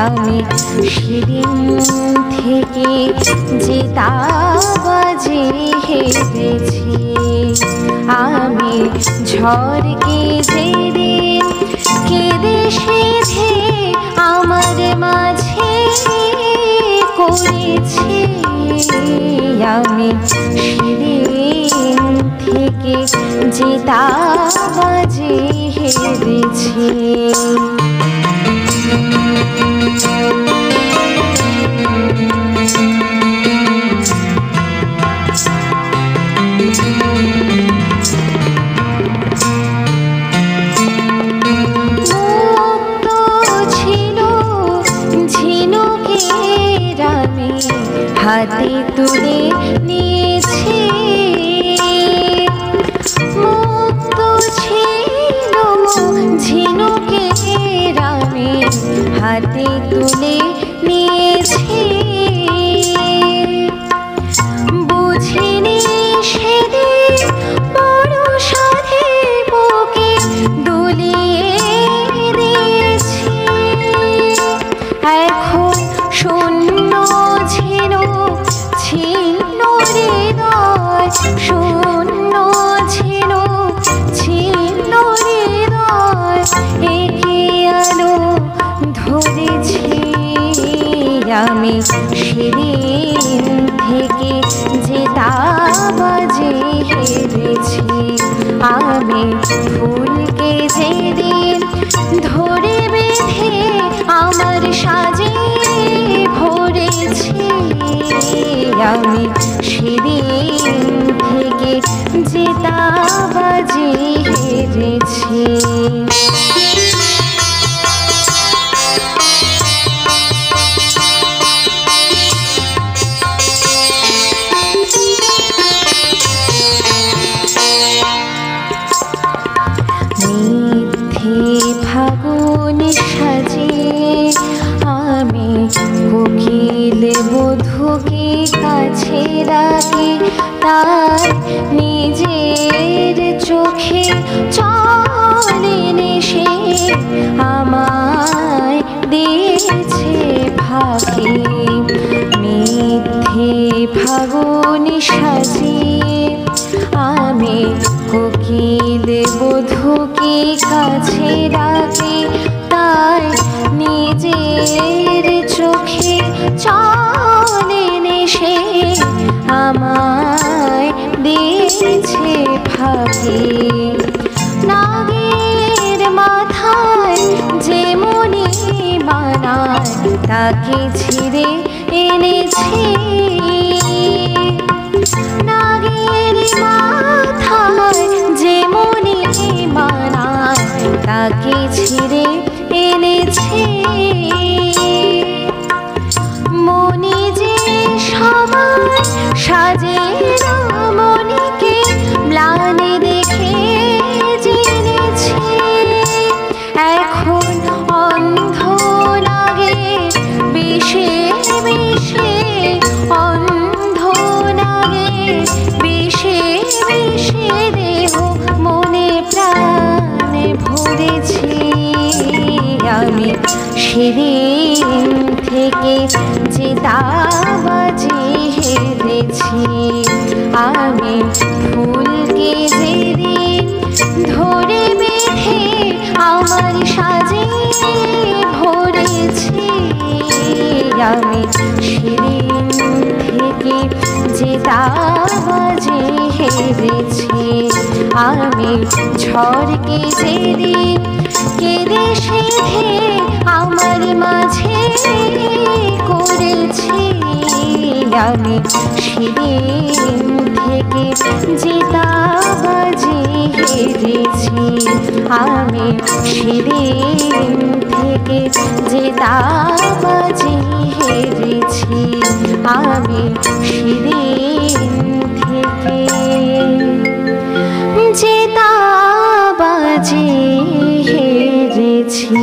আমি সেদিন থেকে জেতা বাজে হেরেছি। আমি ঝড়কে যেদিন কেঁদে সেধে আমার মাঝে করেছি, আমি সেদিন থেকে জেতা বাজে হেরেছি। হাতে তুলে নিয়েছি, মুক্ত ছিল ঝিনুকের আমি হাতে তুলে নিয়েছি। বুঝিনি সেদিন বড় সাধে বুকে দুলিয়ে দিয়েছি। এখন শূন্য ঝিনুক ছিন্ন হৃদয়, শূন্য ঝিনুক ছিন্ন হৃদয়, একে আলো ধরেছি। আমি সেদিন থেকে জেতা বাজে হেরেছি। আমি ফুলকে যেদিন ধরে বেঁধে আমার সাজে ভরেছি, আমি সেদিন থেকে জেতা বাজে হেরেছি। ফাগুন সাজে আমি কোকিল বধূকে কাছে রাখি, তার নিজের চোখে চলে সে আমায় দিয়েছে ফাঁকি। মিথ্যে ফাগুন সাজে আমি কোকিল বধূকে কাছে রাখি, তাই নিজের চোখে চলে সে আমায় দিয়েছে ফাঁকি। নাগের মাথায় যে মনি বানায় তাকে ছিঁড়ে এনেছি, নাগের মাথায় যে মনি বানায় তাকে ছিঁড়ে এনেছি। মনি যে সবার সাজে না, মনিকে ম্লানে দেখে জেনেছি। এখন অন্ধ লাগে বিষে বিষে, অন্ধ লাগে বিষে বিষে, দেহ মনে প্রাণে ভরেছি। আমি সেদিন থেকে জেতা বাজে হেরেছি। আমি ফুলকে যেদিন ধরে বেঁধে আমার সাজে ভরেছি, আমি সেদিন থেকে জেতা বাজে হেরেছি। আমি ঝড়কে যেদিন কেঁদে সেধে আমার মাঝে করেছি, আমি সেদিন থেকে জেতা বাজে হেরেছি। আমি সেদিন থেকে জেতা বাজে হেরেছি। আমি সেদিন থেকে জেতা বাজে হেরেছি।